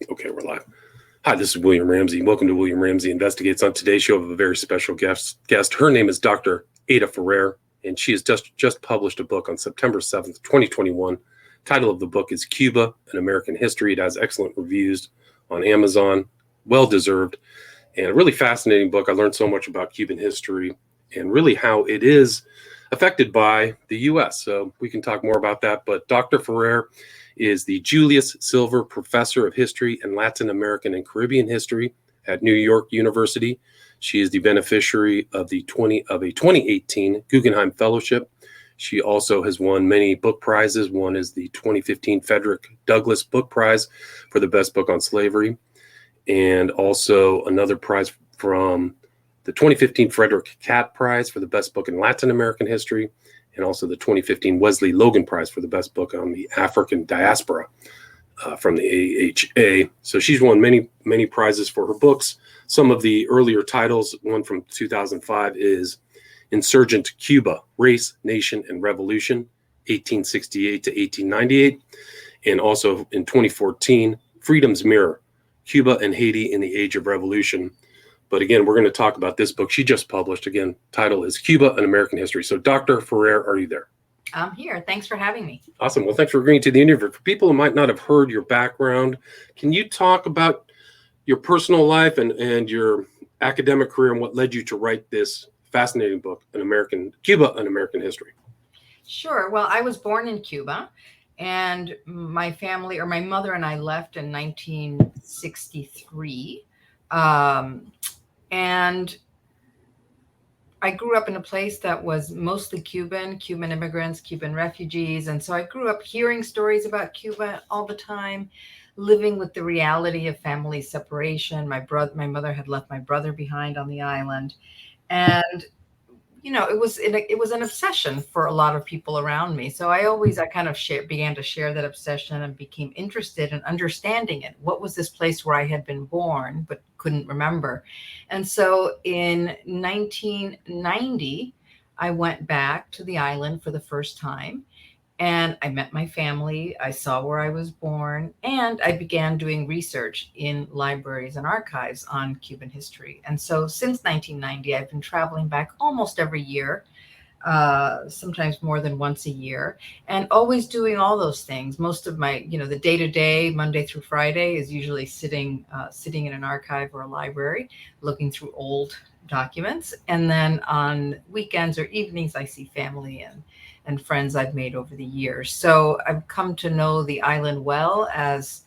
Okay, we're live. Hi, this is William Ramsey. Welcome to William Ramsey Investigates. On today's show, I have a very special guest. Her name is Dr. Ada Ferrer, and she has just published a book on September 7th, 2021. Title of the book is Cuba, An American History. It has excellent reviews on Amazon, well-deserved, and a really fascinating book. I learned so much about Cuban history and really how it is affected by the U.S. So we can talk more about that. But Dr. Ferrer is the Julius Silver Professor of History and Latin American and Caribbean History at New York University. She is the beneficiary of a 2018 Guggenheim Fellowship. She also has won many book prizes. One is the 2015 Frederick Douglass Book Prize for the best book on slavery, and also another prize from the 2015 Frederick Katt Prize for the best book in Latin American history, and also the 2015 Wesley Logan Prize for the best book on the African diaspora from the AHA. So she's won many prizes for her books. Some of the earlier titles, one from 2005 is Insurgent Cuba, Race, Nation, and Revolution, 1868 to 1898. And also in 2014, Freedom's Mirror, Cuba and Haiti in the Age of Revolution. But again, we're going to talk about this book she just published. Again, title is Cuba, An American History. So Dr. Ferrer, are you there? I'm here. Thanks for having me. Awesome. Well, thanks for agreeing to the interview. For people who might not have heard your background, can you talk about your personal life and your academic career and what led you to write this fascinating book, Cuba, An American History? Sure. Well, I was born in Cuba, and my mother and I left in 1963. And I grew up in a place that was mostly Cuban immigrants, Cuban refugees. And so I grew up hearing stories about Cuba all the time, living with the reality of family separation. My mother had left my brother behind on the island. And it was an obsession for a lot of people around me. So I kind of began to share that obsession and became interested in understanding it. What was this place where I had been born but couldn't remember? And so in 1990, I went back to the island for the first time. And I met my family, I saw where I was born, and I began doing research in libraries and archives on Cuban history. And so since 1990, I've been traveling back almost every year, sometimes more than once a year, and always doing all those things. Most of my, the day-to-day, Monday through Friday, is usually sitting in an archive or a library, looking through old documents. And then on weekends or evenings, I see family and friends I've made over the years. So I've come to know the island well as,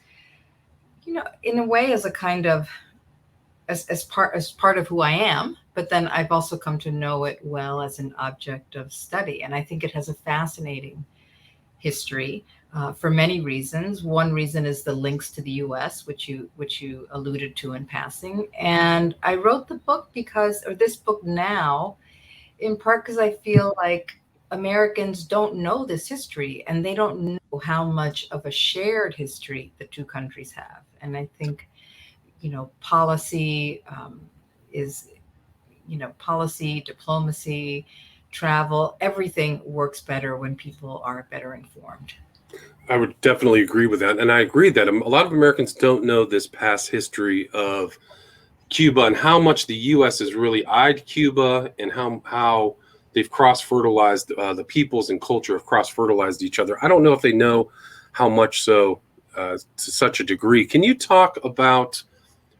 in a way as a kind of, as part of who I am, but then I've also come to know it well as an object of study. And I think it has a fascinating history for many reasons. One reason is the links to the US, which you alluded to in passing. And I wrote this book now, in part because I feel like Americans don't know this history, and they don't know how much of a shared history the two countries have. And I think, policy policy, diplomacy, travel, everything works better when people are better informed. I would definitely agree with that. And I agree that a lot of Americans don't know this past history of Cuba and how much the U.S. has really eyed Cuba, and how they've cross-fertilized, the peoples and culture have cross-fertilized each other. I don't know if they know how much so to such a degree. Can you talk about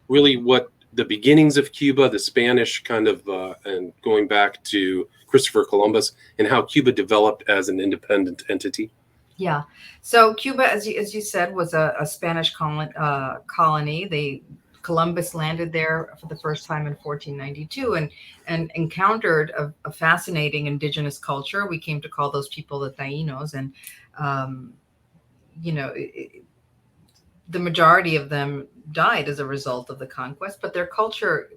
really what the beginnings of Cuba, the Spanish kind of, and going back to Christopher Columbus, and how Cuba developed as an independent entity? Yeah. So Cuba, as you said, was a Spanish colony. Columbus landed there for the first time in 1492 and encountered a fascinating indigenous culture. We came to call those people the Taínos, and the majority of them died as a result of the conquest, but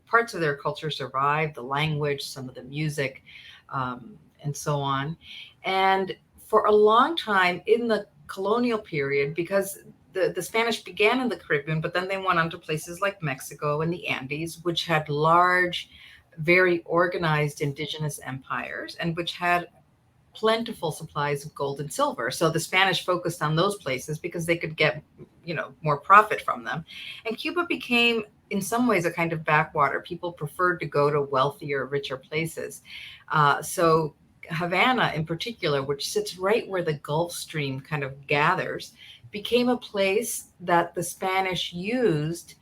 parts of their culture survived, the language, some of the music, and so on. And for a long time in the colonial period, because the Spanish began in the Caribbean, but then they went on to places like Mexico and the Andes, which had large, very organized indigenous empires, and which had plentiful supplies of gold and silver. So the Spanish focused on those places because they could get, more profit from them. And Cuba became, in some ways, a kind of backwater. People preferred to go to wealthier, richer places. So Havana in particular, which sits right where the Gulf Stream kind of gathers, became a place that the Spanish used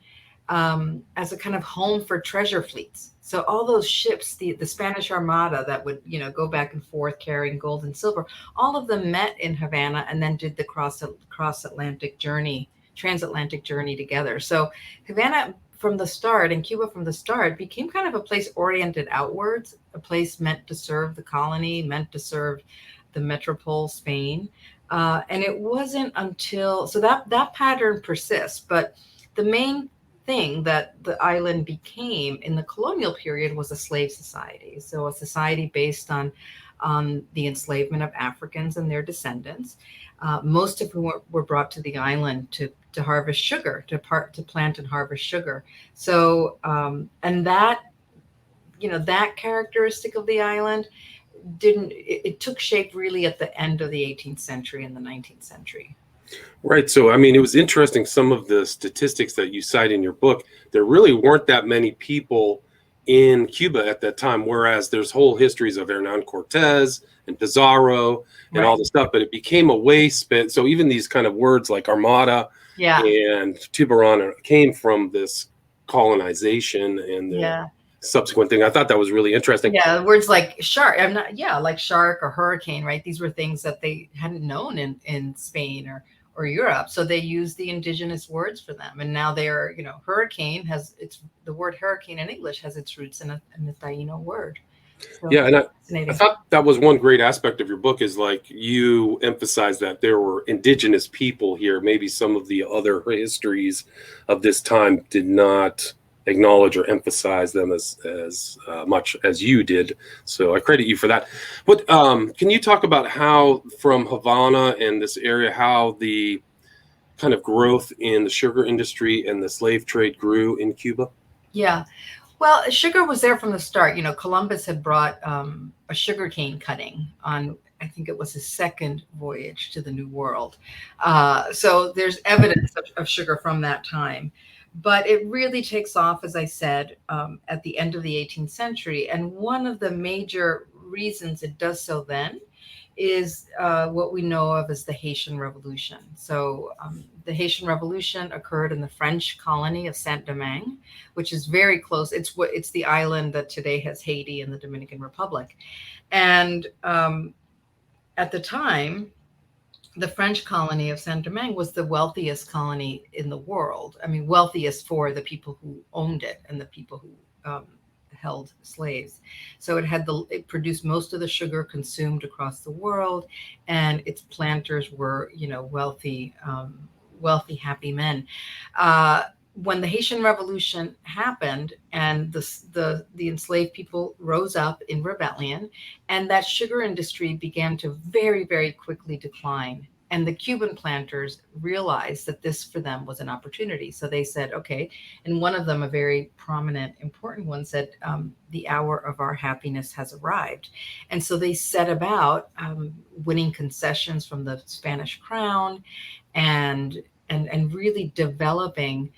as a kind of home for treasure fleets. So all those ships, the Spanish Armada that would, go back and forth carrying gold and silver, all of them met in Havana and then did the transatlantic journey together. So Havana from the start, and Cuba from the start, became kind of a place oriented outwards, a place meant to serve the colony, meant to serve the metropole Spain. And it wasn't until, so that pattern persists, but the main thing that the island became in the colonial period was a slave society. So a society based on the enslavement of Africans and their descendants, most of whom were brought to the island to harvest sugar, to plant and harvest sugar. So and that that characteristic of the island it took shape really at the end of the 18th century and the 19th century. Right. So, I mean, it was interesting, some of the statistics that you cite in your book. There really weren't that many people in Cuba at that time, whereas there's whole histories of Hernan Cortez and Pizarro and all this stuff, but it became a way spent. So even these kind of words like Armada and Tiburon came from this colonization and the subsequent thing. I thought that was really interesting. Yeah, words like shark, like shark or hurricane, right? These were things that they hadn't known in Spain or Europe, so they used the indigenous words for them. And now they're, hurricane the word hurricane in English has its roots in a Taino word. So yeah, and I thought that was one great aspect of your book, is like you emphasize that there were indigenous people here. Maybe some of the other histories of this time did not acknowledge or emphasize them as much as you did. So I credit you for that. But can you talk about how from Havana and this area, how the kind of growth in the sugar industry and the slave trade grew in Cuba? Yeah. Well, sugar was there from the start. Columbus had brought a sugarcane cutting on, I think it was his second voyage to the New World. So there's evidence of sugar from that time. But it really takes off, as I said, at the end of the 18th century. And one of the major reasons it does so then is what we know of as the Haitian Revolution. So the Haitian Revolution occurred in the French colony of Saint-Domingue, which is very close. It's the island that today has Haiti and the Dominican Republic. And at the time, the French colony of Saint-Domingue was the wealthiest colony in the world. I mean, wealthiest for the people who owned it and the people who held slaves. So it produced most of the sugar consumed across the world, and its planters were, wealthy, happy men. When the Haitian Revolution happened and the enslaved people rose up in rebellion, and that sugar industry began to very, very quickly decline. And the Cuban planters realized that this for them was an opportunity. So they said, okay, and one of them, a very prominent, important one, said, the hour of our happiness has arrived. And so they set about winning concessions from the Spanish crown and really developing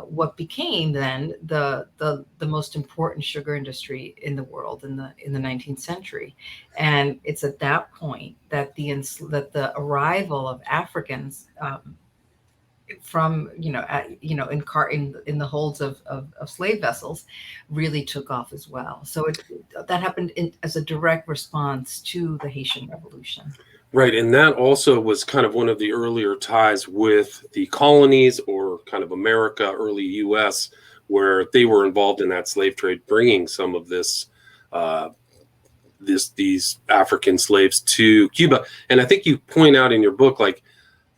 what became then the most important sugar industry in the world in the 19th century. And it's at that point that the arrival of Africans from in the holds of slave vessels really took off as well. So that happened as a direct response to the Haitian Revolution. Right. And that also was kind of one of the earlier ties with the colonies, or kind of America, early U.S., where they were involved in that slave trade, bringing some of these African slaves to Cuba. And I think you point out in your book, like,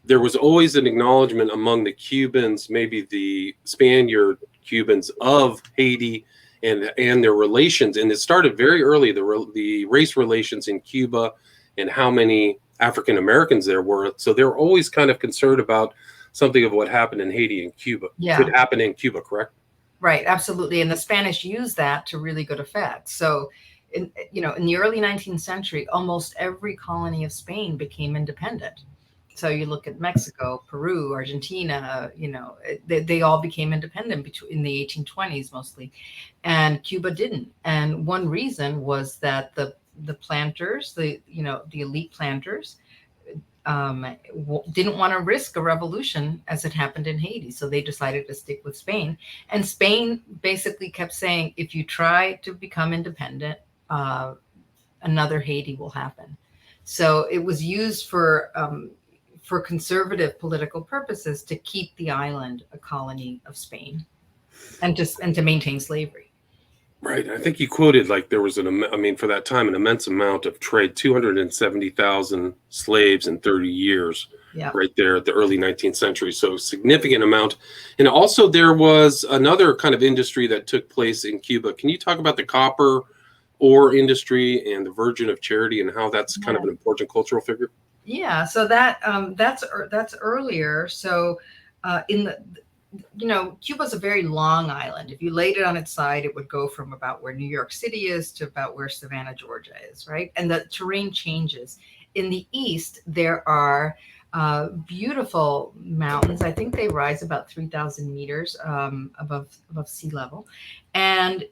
there was always an acknowledgement among the Cubans, maybe the Spaniard Cubans, of Haiti and their relations. And it started very early, the race relations in Cuba and how many African Americans there were. So they were always kind of concerned about something of what happened in Haiti and Cuba could happen in Cuba, correct? Right, absolutely. And the Spanish used that to really good effect. So in the early 19th century, almost every colony of Spain became independent. So you look at Mexico, Peru, Argentina, they all became independent in the 1820s mostly, and Cuba didn't. And one reason was that the planters, the elite planters, didn't want to risk a revolution as it happened in Haiti. So they decided to stick with Spain. And Spain basically kept saying, if you try to become independent, another Haiti will happen. So it was used for conservative political purposes to keep the island a colony of Spain and to maintain slavery. Right. I think you quoted like there was for that time, an immense amount of trade, 270,000 slaves in 30 years, Yeah. right there at the early 19th century. So significant amount. And also there was another kind of industry that took place in Cuba. Can you talk about the copper ore industry and the Virgin of Charity and how that's kind of an important cultural figure? Yeah. So that's earlier. So Cuba's a very long island. If you laid it on its side, it would go from about where New York City is to about where Savannah, Georgia is, right? And the terrain changes. In the east, there are beautiful mountains. I think they rise about 3,000 meters above sea level. And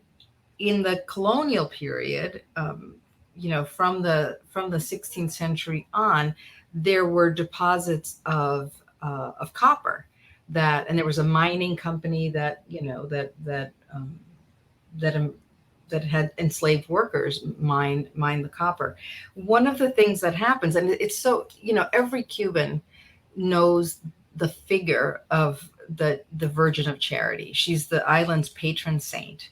in the colonial period, from the 16th century on, there were deposits of copper. And there was a mining company that had enslaved workers mine the copper. One of the things that happens, and it's so, every Cuban knows the figure of the Virgin of Charity. She's the island's patron saint.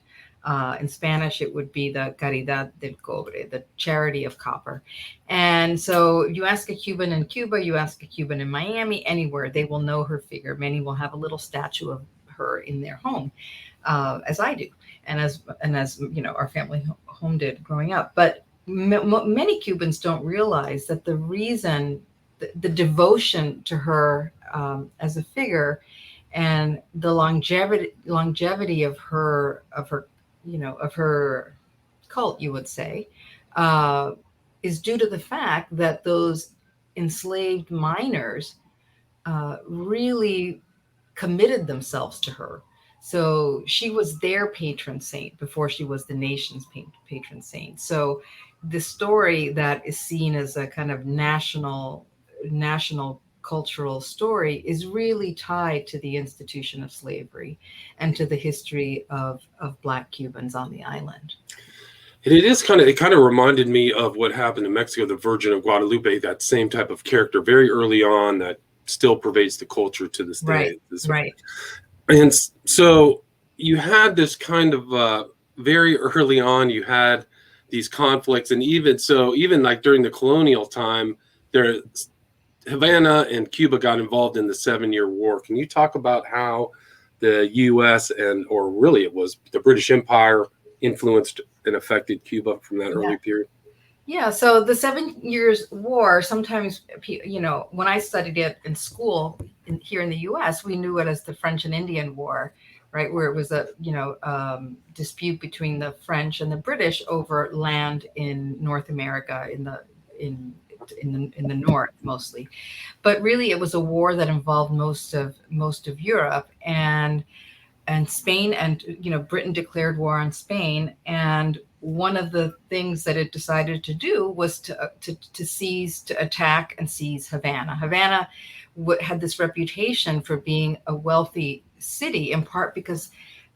In Spanish, it would be the Caridad del Cobre, the charity of copper. And so you ask a Cuban in Cuba, you ask a Cuban in Miami, anywhere, they will know her figure. Many will have a little statue of her in their home, as I do, and as our family home did growing up. But many Cubans don't realize that the reason, the devotion to her as a figure, and the longevity of her cult, you would say, is due to the fact that those enslaved miners really committed themselves to her. So she was their patron saint before she was the nation's patron saint. So the story that is seen as a kind of national cultural story is really tied to the institution of slavery and to the history of Black Cubans on the island. And it kind of reminded me of what happened in Mexico, the Virgin of Guadalupe, that same type of character very early on that still pervades the culture to this day. Right. And so you had this kind of very early on, you had these conflicts. And even like during the colonial time, Havana and Cuba got involved in the 7-Year War. Can you talk about how the U.S. or really it was the British Empire influenced and affected Cuba from that early period? Yeah. So the 7 Years War, sometimes, when I studied it in school here in the U.S., we knew it as the French and Indian War, right? Where it was a, dispute between the French and the British over land in North America, in the north mostly. But really it was a war that involved most of Europe, and Spain, and Britain declared war on Spain. And one of the things that it decided to do was to attack and seize Havana. Havana had this reputation for being a wealthy city, in part because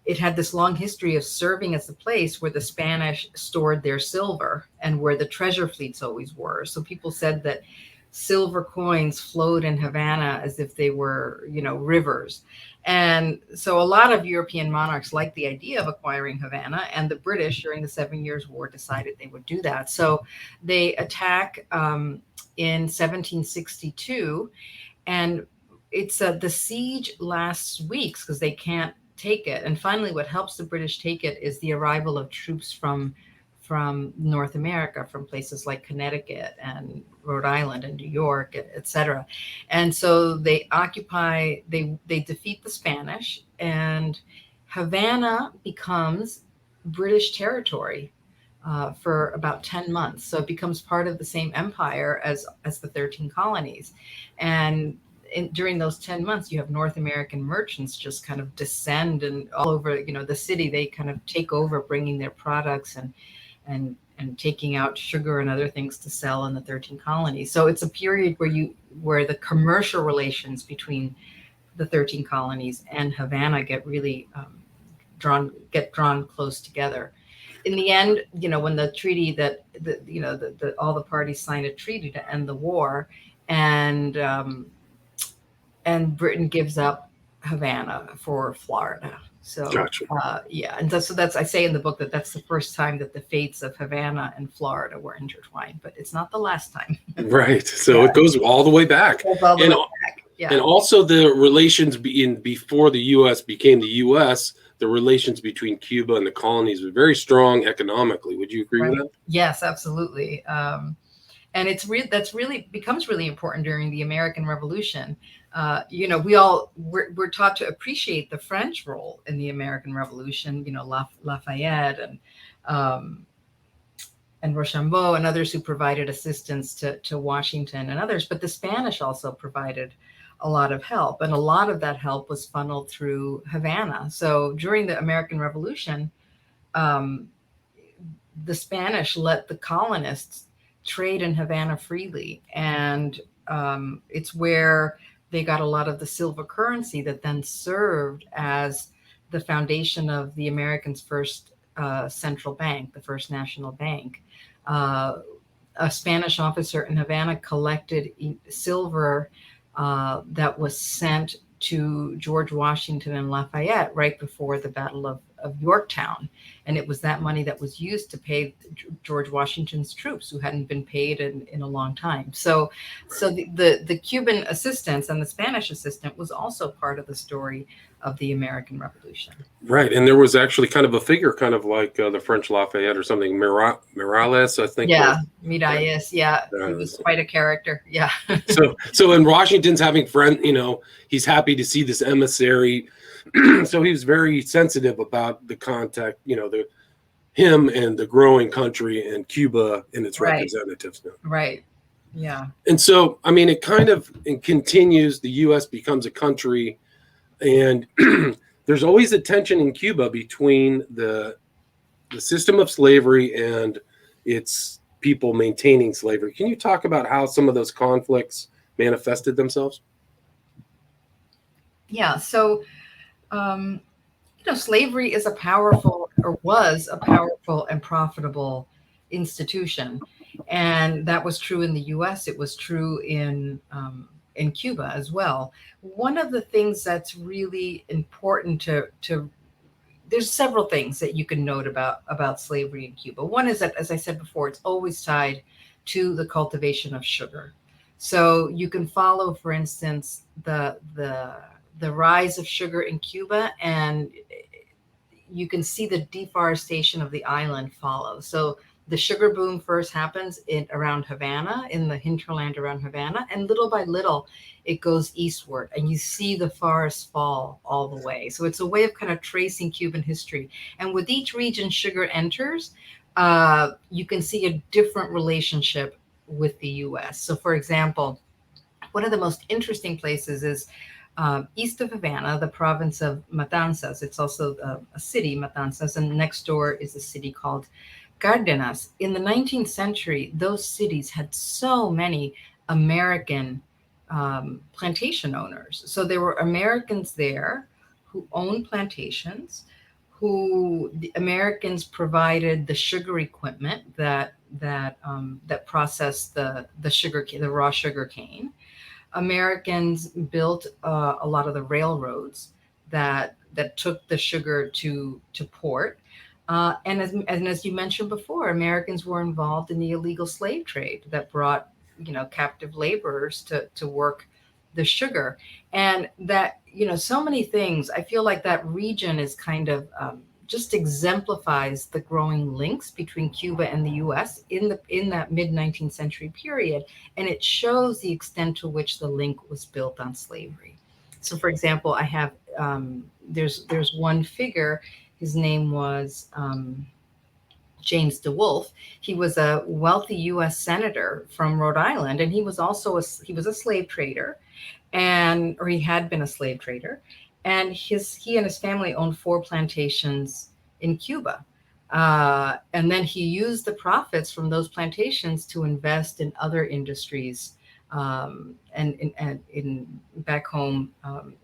it had this long history of serving as the place where the Spanish stored their silver and where the treasure fleets always were. So people said that silver coins flowed in Havana as if they were, rivers. And so a lot of European monarchs liked the idea of acquiring Havana, and the British during the 7 Years War decided they would do that. So they attack in 1762, and it's the siege lasts weeks because they can't take it. And finally, what helps the British take it is the arrival of troops from North America, from places like Connecticut and Rhode Island and New York, etc. And so they defeat the Spanish, and Havana becomes British territory for about 10 months. So it becomes part of the same empire as the 13 colonies. And during those 10 months, you have North American merchants just kind of descend and all over, the city, they kind of take over bringing their products and taking out sugar and other things to sell in the 13 colonies. So it's a period where the commercial relations between the 13 colonies and Havana get really drawn close together. In the end, when the treaty all the parties sign a treaty to end the war, and Britain gives up Havana for Florida. So Gotcha. yeah, and so that's, I say in the book, that's the first time that the fates of Havana and Florida were intertwined, but it's not the last time. Right. So it goes all the way back. Yeah. And also the relations before the U.S. became the U.S., the relations between Cuba and the colonies were very strong economically. Would you agree with that? Yes, absolutely. And that's really becomes really important during the American Revolution. We're taught to appreciate the French role in the American Revolution. Lafayette and Rochambeau and others who provided assistance to Washington and others, but the Spanish also provided a lot of help, and a lot of that help was funneled through Havana. So during the American Revolution, the Spanish let the colonists trade in Havana freely, and it's where they got a lot of the silver currency that then served as the foundation of the Americans' first central bank, the First National Bank. A Spanish officer in Havana collected silver that was sent to George Washington and Lafayette right before the Battle of Yorktown. And it was that money that was used to pay George Washington's troops, who hadn't been paid in a long time. So the Cuban assistance and the Spanish assistance was also part of the story of the American Revolution. Right. And there was actually kind of a figure, kind of like the French Lafayette or something, Miralles, I think. Yeah, Miralles. Yeah, he was quite a character. Yeah. So in Washington's having he's happy to see this emissary. So he was very sensitive about the contact, him and the growing country and Cuba and its representatives. Right. Yeah. And so, it continues. The U.S. becomes a country, and there's always a tension in Cuba between the system of slavery and its people maintaining slavery. Can you talk about how some of those conflicts manifested themselves? Yeah. So, slavery is was a powerful and profitable institution. And that was true in the U.S. It was true in Cuba as well. One of the things that's really important there's several things that you can note about slavery in Cuba. One is that, as I said before, it's always tied to the cultivation of sugar. So you can follow, for instance, the rise of sugar in Cuba, and you can see the deforestation of the island follow. So the sugar boom first happens around Havana, in the hinterland around Havana, and little by little it goes eastward, and you see the forests fall all the way. So it's a way of kind of tracing Cuban history. And with each region sugar enters, you can see a different relationship with the U.S. So, for example, one of the most interesting places is east of Havana, the province of Matanzas. It's also a city, Matanzas, and next door is a city called Cárdenas. In the 19th century, those cities had so many American plantation owners. So there were Americans there who owned plantations, who the Americans provided the sugar equipment that processed the raw sugar cane. Americans built a lot of the railroads that took the sugar to port. And as you mentioned before, Americans were involved in the illegal slave trade that brought, captive laborers to work the sugar. And that, so many things, I feel like that region is kind of just exemplifies the growing links between Cuba and the U.S. in that mid-19th century period, and it shows the extent to which the link was built on slavery. So, for example, I have there's one figure. His name was James DeWolf. He was a wealthy U.S. senator from Rhode Island, and he was also he was a slave trader, or he had been a slave trader, and he and his family owned 4 plantations in Cuba. And then he used the profits from those plantations to invest in other industries, and in back home,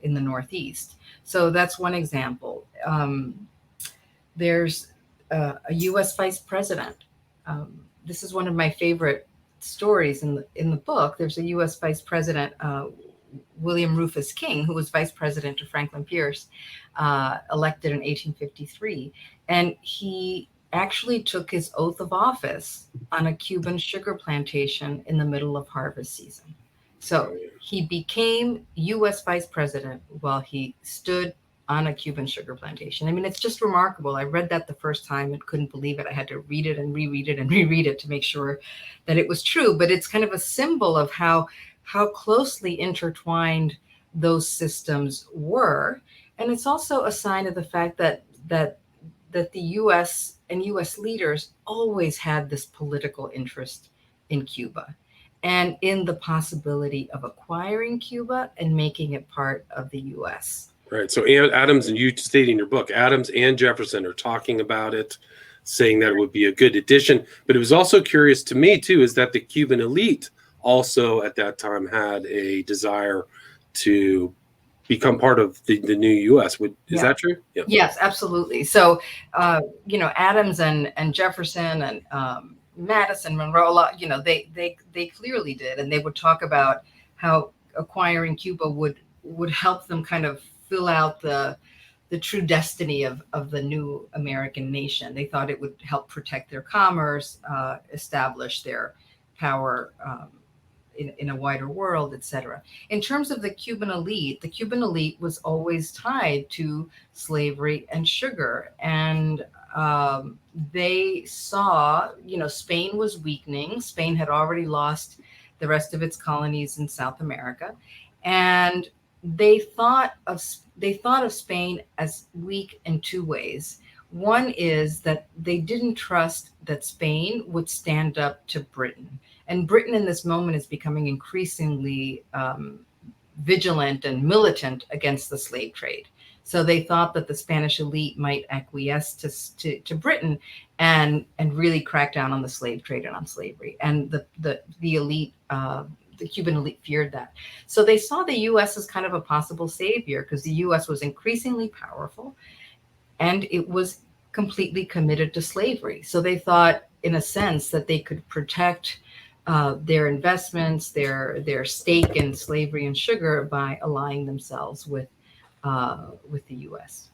in the Northeast. So that's one example. There's a U.S. vice president. This is one of my favorite stories in the book. There's a U.S. vice president, William Rufus King, who was vice president to Franklin Pierce, elected in 1853. And he actually took his oath of office on a Cuban sugar plantation in the middle of harvest season. So he became U.S. vice president while he stood on a Cuban sugar plantation. I mean, it's just remarkable. I read that the first time and couldn't believe it. I had to read it and reread it and reread it to make sure that it was true. But it's kind of a symbol of how closely intertwined those systems were. And it's also a sign of the fact that the U.S. and U.S. leaders always had this political interest in Cuba and in the possibility of acquiring Cuba and making it part of the U.S. Right. So Adams, and you state in your book, Adams and Jefferson are talking about it, saying that it would be a good addition. But it was also curious to me, too, is that the Cuban elite also at that time had a desire to become part of the new U.S. Is that true? Yeah. Yes, absolutely. So, Adams and Jefferson and Madison, Monroe, they clearly did. And they would talk about how acquiring Cuba would help them kind of fill out the true destiny of the new American nation. They thought it would help protect their commerce, establish their power in a wider world, etc. In terms of the Cuban elite was always tied to slavery and sugar. And they saw, Spain was weakening. Spain had already lost the rest of its colonies in South America. And they thought of Spain as weak in 2 ways. One is that they didn't trust that Spain would stand up to Britain. And Britain in this moment is becoming increasingly vigilant and militant against the slave trade. So they thought that the Spanish elite might acquiesce to Britain and really crack down on the slave trade and on slavery. And the elite, the Cuban elite, feared that. So they saw the U.S. as kind of a possible savior because the U.S. was increasingly powerful and it was completely committed to slavery. So they thought, in a sense, that they could protect their investments, their stake in slavery and sugar by allying themselves with the U.S.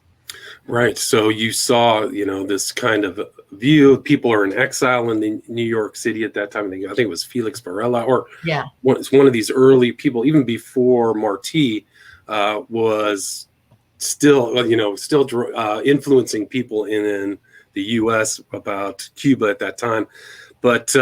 Right. So you saw, this kind of view. People are in exile in New York City at that time. I think it was Felix Varela, or one of these early people, even before Martí, was still influencing people in the U.S. about Cuba at that time. But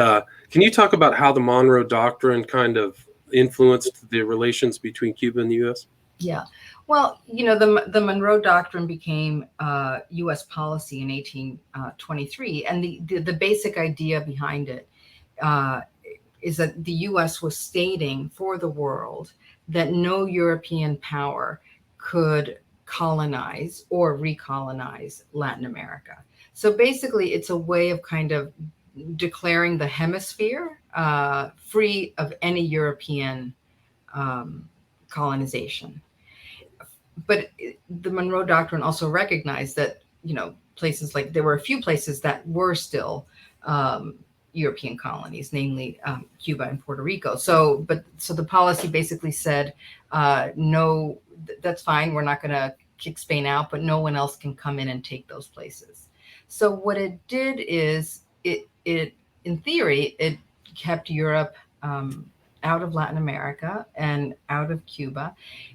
can you talk about how the Monroe Doctrine kind of influenced the relations between Cuba and the U.S.? Yeah. Well, the Monroe Doctrine became U.S. policy in 1823. And the basic idea behind it is that the U.S. was stating for the world that no European power could colonize or recolonize Latin America. So basically, it's a way of kind of declaring the hemisphere free of any European colonization. But the Monroe Doctrine also recognized that, places like, there were a few places that were still European colonies, namely Cuba and Puerto Rico. So the policy basically said, no, that's fine. We're not going to kick Spain out, but no one else can come in and take those places. So what it did is it in theory, it kept Europe out of Latin America and out of Cuba.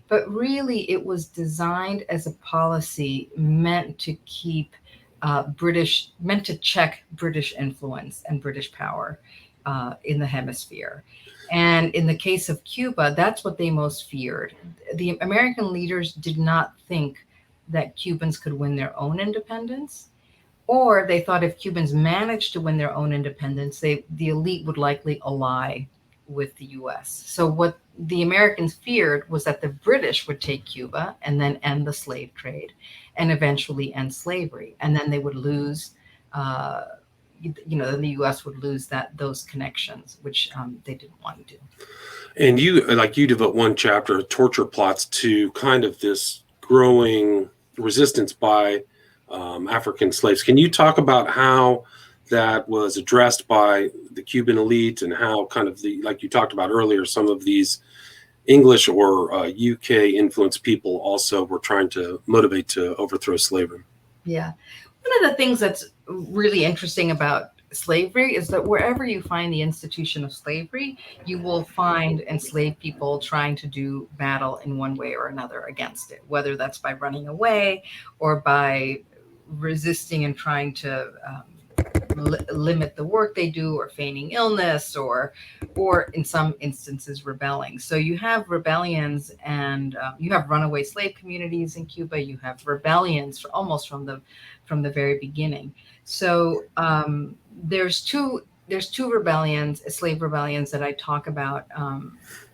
But really, it was designed as a policy meant to keep meant to check British influence and British power in the hemisphere. And in the case of Cuba, that's what they most feared. The American leaders did not think that Cubans could win their own independence, Or they thought if Cubans managed to win their own independence, the elite would likely ally with the US. So what the Americans feared was that the British would take Cuba and then end the slave trade and eventually end slavery. And then they would lose, uh, then the US would lose those connections, which they didn't want to do. And you devote one chapter, torture plots, to kind of this growing resistance by African slaves. Can you talk about how that was addressed by the Cuban elite, and how kind of like you talked about earlier, some of these English or UK influenced people also were trying to motivate to overthrow slavery? Yeah. One of the things that's really interesting about slavery is that wherever you find the institution of slavery, you will find enslaved people trying to do battle in one way or another against it, whether that's by running away or by resisting and trying to limit the work they do, or feigning illness, or in some instances rebelling. So you have rebellions, and you have runaway slave communities in Cuba. You have rebellions almost from the very beginning. So there's two rebellions, slave rebellions, that I talk about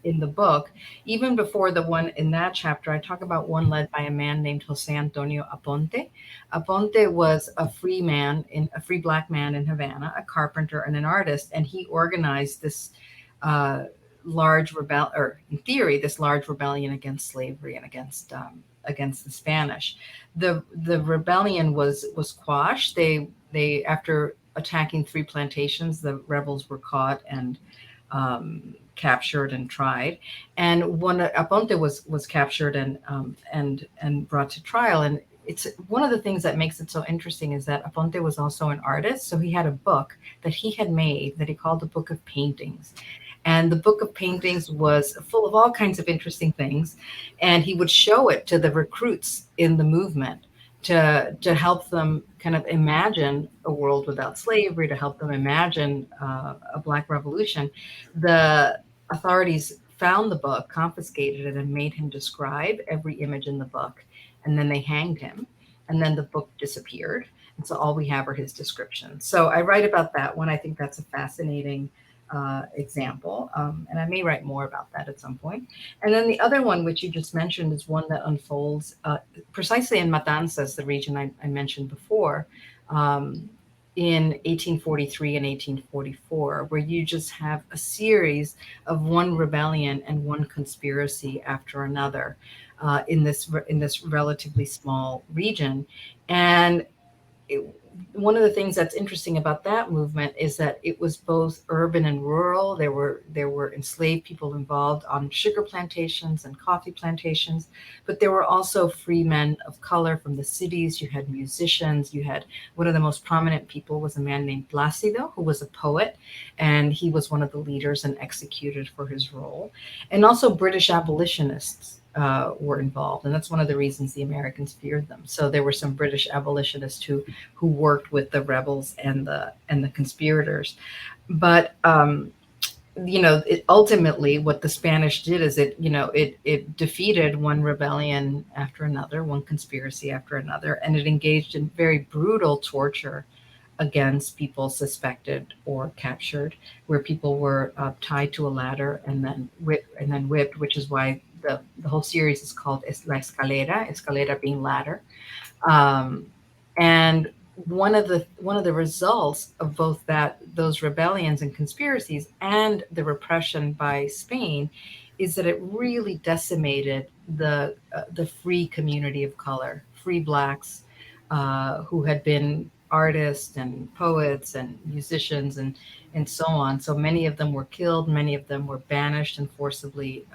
in the book. Even before the one in that chapter, I talk about one led by a man named Jose Antonio Aponte. Aponte was a free black man in Havana, a carpenter and an artist, and he organized this large rebellion against slavery and against the Spanish. The rebellion was quashed. They after attacking 3 plantations, the rebels were caught and captured and tried. And one Aponte was captured and brought to trial. And it's one of the things that makes it so interesting is that Aponte was also an artist. So he had a book that he had made that he called the Book of Paintings. And the Book of Paintings was full of all kinds of interesting things. And he would show it to the recruits in the movement to help them kind of imagine a world without slavery, to help them imagine a Black revolution. The authorities found the book, confiscated it, and made him describe every image in the book. And then they hanged him. And then the book disappeared. And so all we have are his descriptions. So I write about that one. I think that's a fascinating example. And I may write more about that at some point. And then the other one, which you just mentioned, is one that unfolds precisely in Matanzas, the region I mentioned before, in 1843 and 1844, where you just have a series of one rebellion and one conspiracy after another in this relatively small region. And one of the things that's interesting about that movement is that it was both urban and rural. There were enslaved people involved on sugar plantations and coffee plantations, but there were also free men of color from the cities. You had musicians. You had one of the most prominent people was a man named Plácido, who was a poet, and he was one of the leaders and executed for his role. And also British abolitionists were involved, and that's one of the reasons the Americans feared them. So there were some British abolitionists who worked with the rebels and the conspirators. But ultimately, what the Spanish did is it defeated one rebellion after another, one conspiracy after another, and it engaged in very brutal torture against people suspected or captured, where people were tied to a ladder and then whipped, which is why the whole series is called La Escalera being ladder. And one of the results of both those rebellions and conspiracies and the repression by Spain is that it really decimated the free community of color, free Blacks who had been artists and poets and musicians and so on. So many of them were killed, many of them were banished and forcibly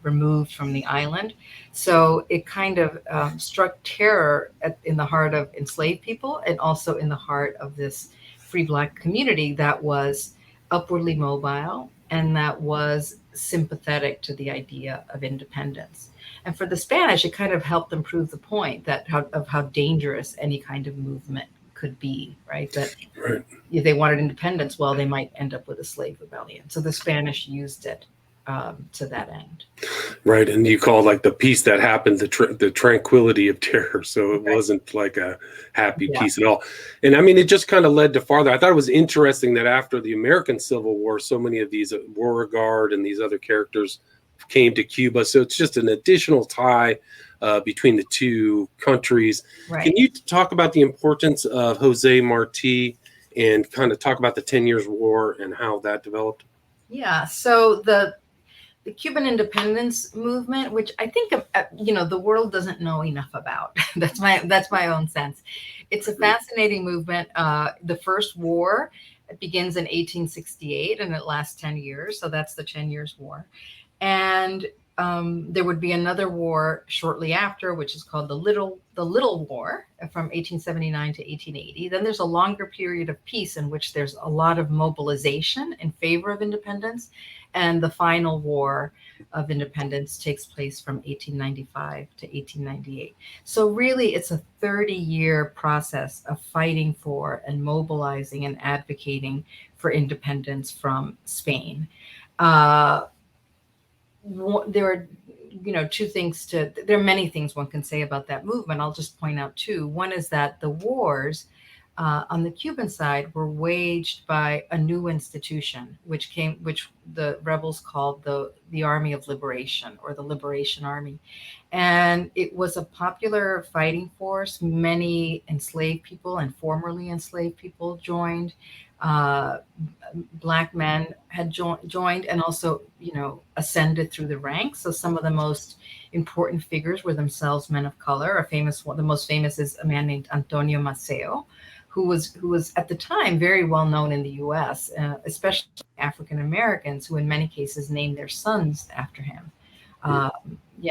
removed from the island. So it kind of struck terror in the heart of enslaved people, and also in the heart of this free Black community that was upwardly mobile and that was sympathetic to the idea of independence. And for the Spanish, it kind of helped them prove the point of how dangerous any kind of movement could be, right? That if they wanted independence, well, they might end up with a slave rebellion. So the Spanish used it to that end. Right, and you call like the peace that happened the tranquility of terror. So it Right. wasn't like a happy Yeah. peace at all. And I mean, it just kind of led to farther. I thought it was interesting that after the American Civil War, so many of these Beauregard and these other characters came to Cuba. So it's just an additional tie between the two countries. Right. Can you talk about the importance of Jose Marti and kind of talk about the 10 Years' War and how that developed? Yeah. So the Cuban independence movement, which I think the world doesn't know enough about. that's my own sense. It's a fascinating movement. The first war begins in 1868 and it lasts 10 years. So that's the 10 Years' War. And there would be another war shortly after, which is called the Little War from 1879 to 1880. Then there's a longer period of peace in which there's a lot of mobilization in favor of independence. And the final war of independence takes place from 1895 to 1898. So really, it's a 30-year process of fighting for and mobilizing and advocating for independence from Spain. There are there are many things one can say about that movement. I'll just point out two. One is that the wars on the Cuban side were waged by a new institution, which the rebels called the Army of Liberation, or the Liberation Army. And it was a popular fighting force. Many enslaved people and formerly enslaved people joined. Black men had joined and also, ascended through the ranks. So some of the most important figures were themselves men of color. The most famous is a man named Antonio Maceo, who was at the time very well known in the U.S., especially African Americans, who in many cases named their sons after him.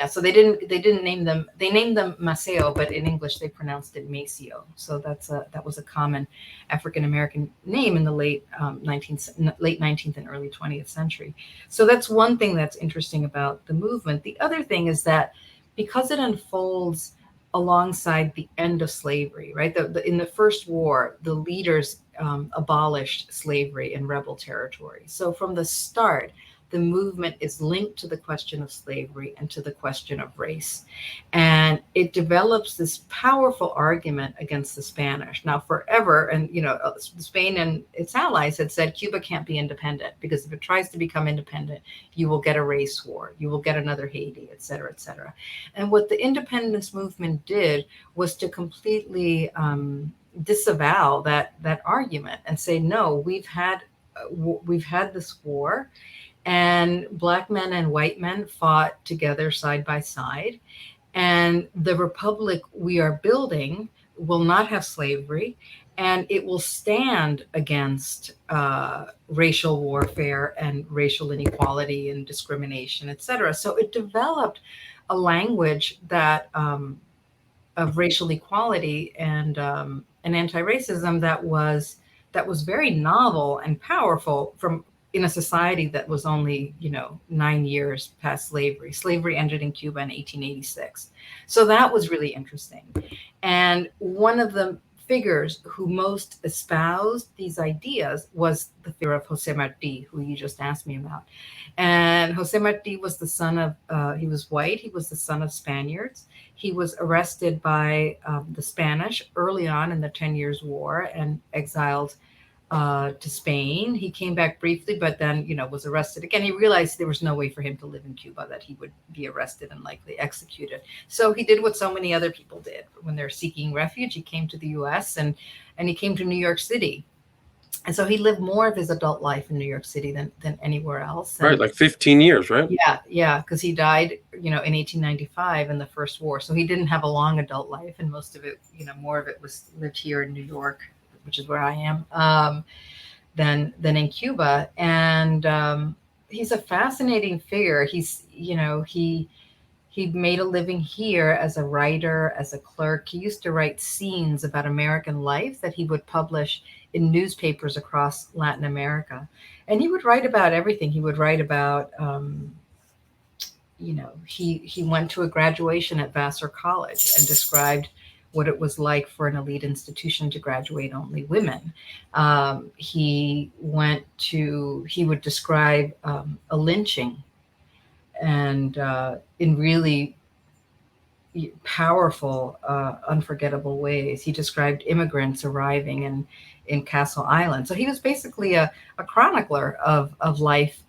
So they didn't name them. They named them Maceo, but in English they pronounced it Maceo. So that was a common African American name in the late 19th and early 20th century. So that's one thing that's interesting about the movement. The other thing is that because it unfolds alongside the end of slavery, right? In the first war, the leaders abolished slavery in rebel territory. So from the start, the movement is linked to the question of slavery and to the question of race. And it develops this powerful argument against the Spanish. Now, forever, and Spain and its allies had said Cuba can't be independent, because if it tries to become independent, you will get a race war, you will get another Haiti, et cetera, et cetera. And what the independence movement did was to completely disavow that argument and say, no, we've had this war. And Black men and white men fought together side by side. And the republic we are building will not have slavery, and it will stand against racial warfare and racial inequality and discrimination, et cetera. So it developed a language that of racial equality and anti-racism that was very novel and powerful in a society that was only, 9 years past slavery. Slavery ended in Cuba in 1886. So that was really interesting. And one of the figures who most espoused these ideas was the figure of Jose Marti, who you just asked me about. And Jose Marti was the son of, he was white, he was the son of Spaniards. He was arrested by the Spanish early on in the 10 Years' War and exiled to Spain. He came back briefly, but then, was arrested again. He realized there was no way for him to live in Cuba, that he would be arrested and likely executed. So he did what so many other people did when they're seeking refuge. He came to the US and he came to New York City. And so he lived more of his adult life in New York City than anywhere else. And right, like 15 years, right? Yeah, because he died, in 1895 in the first war. So he didn't have a long adult life, and most of it, more of it was lived here in New York, which is where I am, than in Cuba. And he's a fascinating figure. He made a living here as a writer, as a clerk. He used to write scenes about American life that he would publish in newspapers across Latin America. And he would write about everything. He would write about, he went to a graduation at Vassar College and described what it was like for an elite institution to graduate only women. He would describe a lynching in really powerful, unforgettable ways. He described immigrants arriving in Castle Island. So he was basically a chronicler of life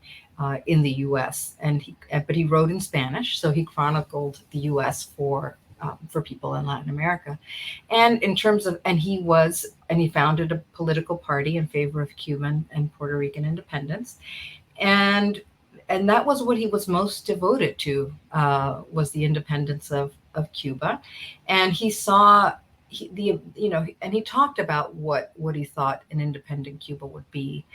in the U.S. But he wrote in Spanish, so he chronicled the U.S. for people in Latin America. And in terms of, and he founded a political party in favor of Cuban and Puerto Rican independence. And that was what he was most devoted to, was the independence of Cuba. And he saw and he talked about what he thought an independent Cuba would be.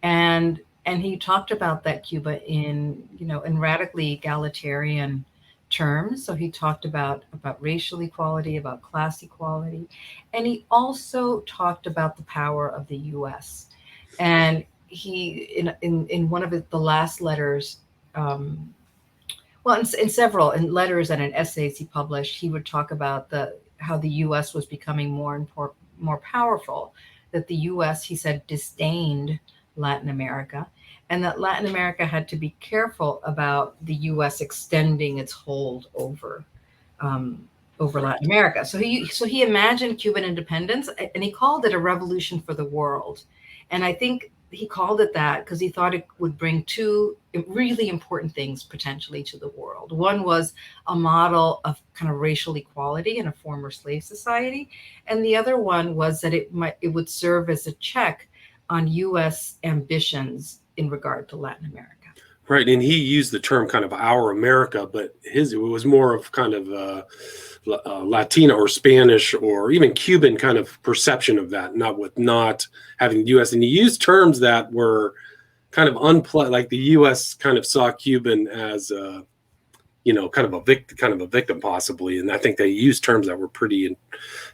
And he talked about that Cuba in radically egalitarian terms. So he talked about racial equality, about class equality. And he also talked about the power of the US. And he, in one of the last letters, in several letters and in essays he published, he would talk about how the U.S. was becoming more powerful, that the U.S., he said, disdained Latin America, and that Latin America had to be careful about the U.S. extending its hold over Latin America. So he imagined Cuban independence, and he called it a revolution for the world. And I think he called it that because he thought it would bring two really important things potentially to the world. One was a model of kind of racial equality in a former slave society, and the other one was that it would serve as a check on U.S. ambitions in regard to Latin America. Right, and he used the term kind of "our America," but it was more of kind of Latino or Spanish or even Cuban kind of perception of that, not having the U.S. And he used terms that were kind of unpleasant, like the U.S. kind of saw Cuban as kind of a victim possibly, and I think they used terms that were pretty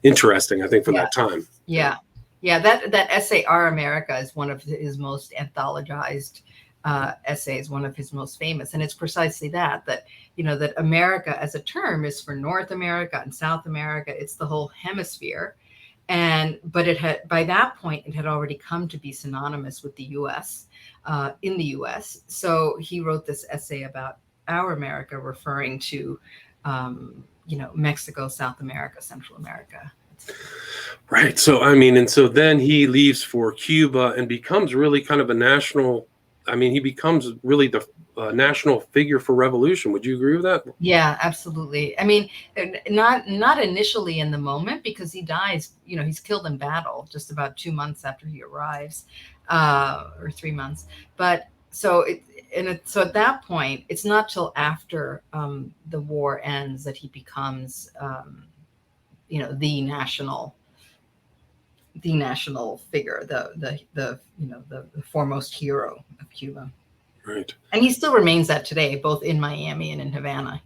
interesting, I think, for that time. Yeah. That essay "Our America" is one of his most anthologized essays, one of his most famous, and it's precisely that America as a term is for North America and South America. It's the whole hemisphere, but it had, by that point, it had already come to be synonymous with the U.S. In the U.S. So he wrote this essay about our America, referring to Mexico, South America, Central America. Right. So and so then he leaves for Cuba and becomes really kind of a national. He becomes really the national figure for revolution. Would you agree with that? Yeah, absolutely. Not initially in the moment, because he dies, he's killed in battle just about 2 months after he arrives, or 3 months. But so at that point, it's not till after the war ends that he becomes, the national figure, the foremost hero of Cuba. Right. And he still remains that today, both in Miami and in Havana,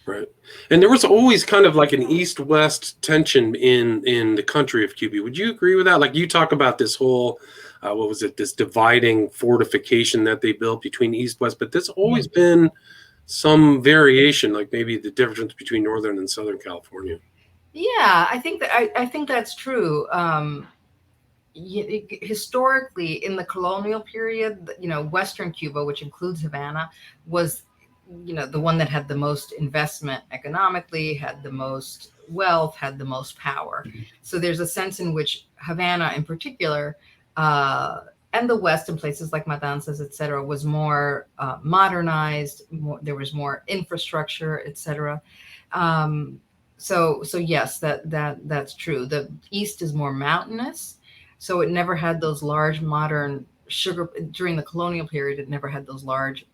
Right. And there was always kind of like an East-West tension in the country of Cuba. Would you agree with that? Like, you talk about this whole, this dividing fortification that they built between East-West, but there's always been some variation, like maybe the difference between Northern and Southern California. Yeah, I think that's true. Historically, in the colonial period, Western Cuba, which includes Havana, was, the one that had the most investment economically, had the most wealth, had the most power. So there's a sense in which Havana, in particular, and the West, in places like Matanzas, et cetera, was more modernized. There was more infrastructure, et cetera. So yes, that's true. The East is more mountainous, so it never had those large modern during the colonial period. It never had those large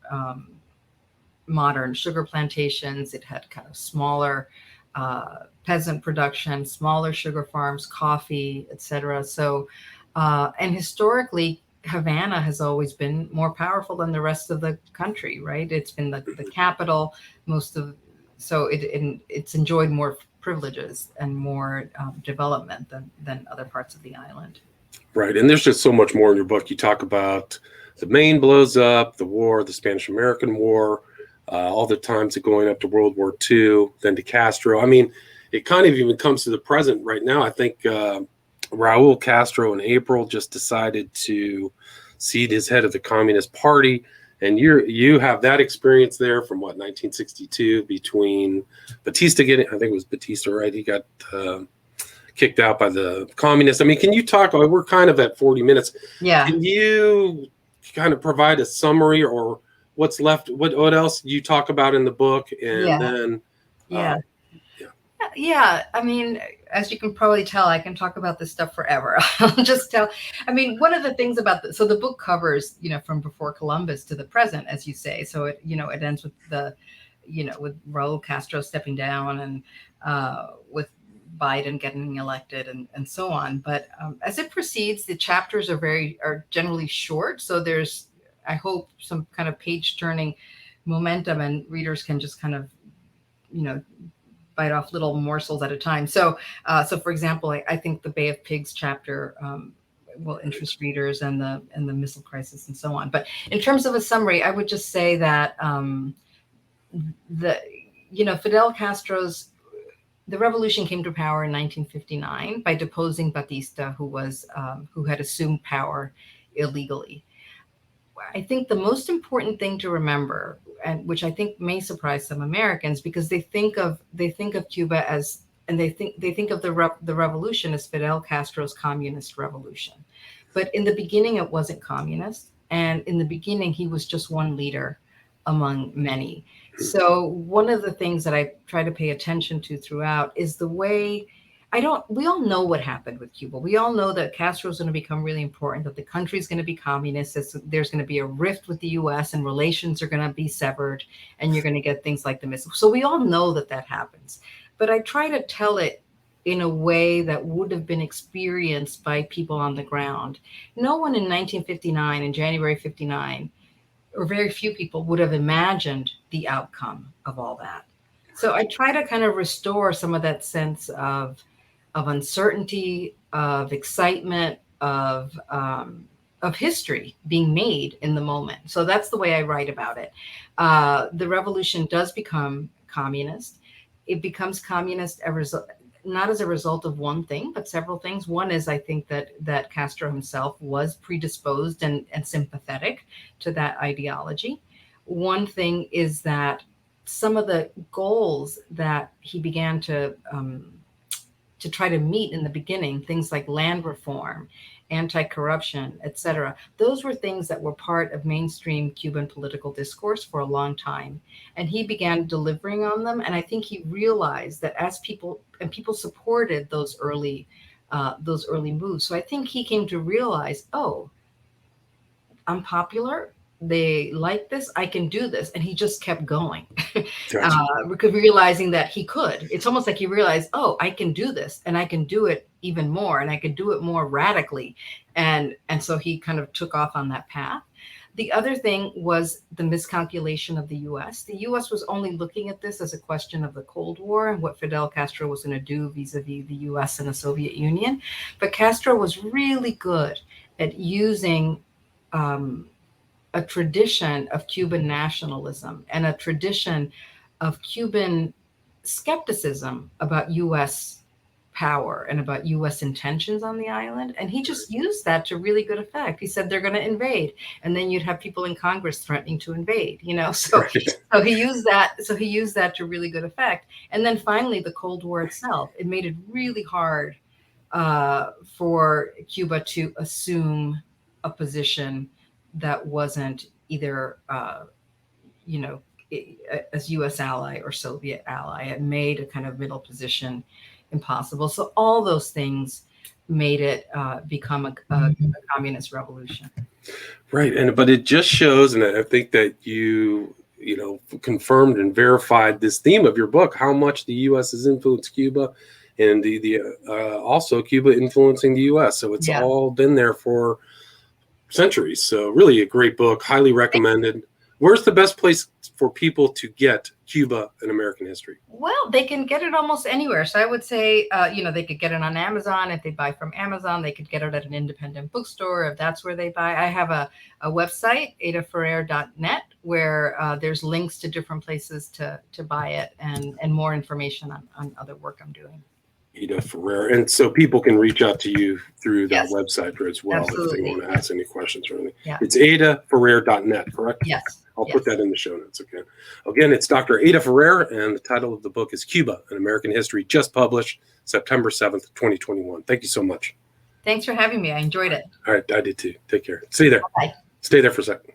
modern sugar plantations. It had kind of smaller peasant production, smaller sugar farms, coffee, etc. So, and historically, Havana has always been more powerful than the rest of the country, right? It's been the capital, so it's enjoyed more privileges and more development than other parts of the island. Right. And there's just so much more in your book. You talk about the Maine blows up, the war, the Spanish-American War, all the times of going up to World War II, then to Castro. I mean, it kind of even comes to the present right now. I think Raul Castro in April just decided to seat his head of the Communist Party. And you have that experience there from what, 1962, between Batista getting, I think it was Batista, right? He got kicked out by the communists. I mean, can you talk? We're kind of at 40 minutes. Yeah. Can you kind of provide a summary or what's left? What else you talk about in the book? And then, yeah. I mean, as you can probably tell, I can talk about this stuff forever. I'll just tell. I mean, one of the things about so the book covers, from before Columbus to the present, as you say. So it, it ends with with Raul Castro stepping down and with Biden getting elected and so on. But as it proceeds, the chapters are generally short. So there's, I hope, some kind of page turning momentum, and readers can just kind of, bite off little morsels at a time. So for example, I think the Bay of Pigs chapter will interest readers, and the missile crisis and so on. But in terms of a summary, I would just say that Fidel Castro's the revolution came to power in 1959 by deposing Batista, who had assumed power illegally. I think the most important thing to remember, and which I think may surprise some Americans, because they think of Cuba as, and they think of the revolution as Fidel Castro's communist revolution. But in the beginning, it wasn't communist, and in the beginning, he was just one leader among many. So one of the things that I try to pay attention to throughout is the way we all know what happened with Cuba. We all know that Castro is going to become really important, that the country is going to be communist, there's going to be a rift with the US and relations are going to be severed, and you're going to get things like the missile. So we all know that happens. But I try to tell it in a way that would have been experienced by people on the ground. No one in 1959, in January 59, or very few people would have imagined the outcome of all that. So I try to kind of restore some of that sense of uncertainty, of excitement, of history being made in the moment. So that's the way I write about it. The revolution does become communist. It becomes communist not as a result of one thing, but several things. One is, I think, that Castro himself was predisposed and sympathetic to that ideology. One thing is that some of the goals that he began to try to meet in the beginning, things like land reform, anti-corruption, etc. Those were things that were part of mainstream Cuban political discourse for a long time. And he began delivering on them. And I think he realized that as people supported those early moves. So I think he came to realize, oh, I'm popular. They like this. I can do this. And he just kept going. Because realizing that he could. It's almost like he realized, oh, I can do this, and I can do it even more, and I can do it more radically. And so he kind of took off on that path. The other thing was the miscalculation of the US. The US was only looking at this as a question of the Cold War and what Fidel Castro was going to do vis-a-vis the US and the Soviet Union. But Castro was really good at using a tradition of Cuban nationalism and a tradition of Cuban skepticism about US power and about US intentions on the island. And he just used that to really good effect. He said they're going to invade. And then you'd have people in Congress threatening to invade, So he used that to really good effect. And then finally, the Cold War itself, it made it really hard for Cuba to assume a position that wasn't either, as U.S. ally or Soviet ally. It made a kind of middle position impossible. So all those things made it become a communist revolution. Right, but it just shows, and I think that you confirmed and verified this theme of your book, how much the U.S. has influenced Cuba, and also Cuba influencing the U.S. So it's all been there for centuries. So really a great book, highly recommended. Where's the best place for people to get Cuba and American history? Well, they can get it almost anywhere. So I would say, they could get it on Amazon. If they buy from Amazon, they could get it at an independent bookstore if that's where they buy. I have a website, adaferrer.net, where there's links to different places to buy it and more information on other work I'm doing. Ada Ferrer. And so people can reach out to you through that Yes, website as well if they absolutely. want to ask any questions or anything. Yeah. It's adaferrer.net, correct? Yes. I'll yes. put that in the show notes again. Again, it's Dr. Ada Ferrer, and the title of the book is Cuba, An American History, just published September 7th, 2021. Thank you so much. Thanks for having me. I enjoyed it. All right, I did too. Take care. See you there. Bye. Stay there for a second.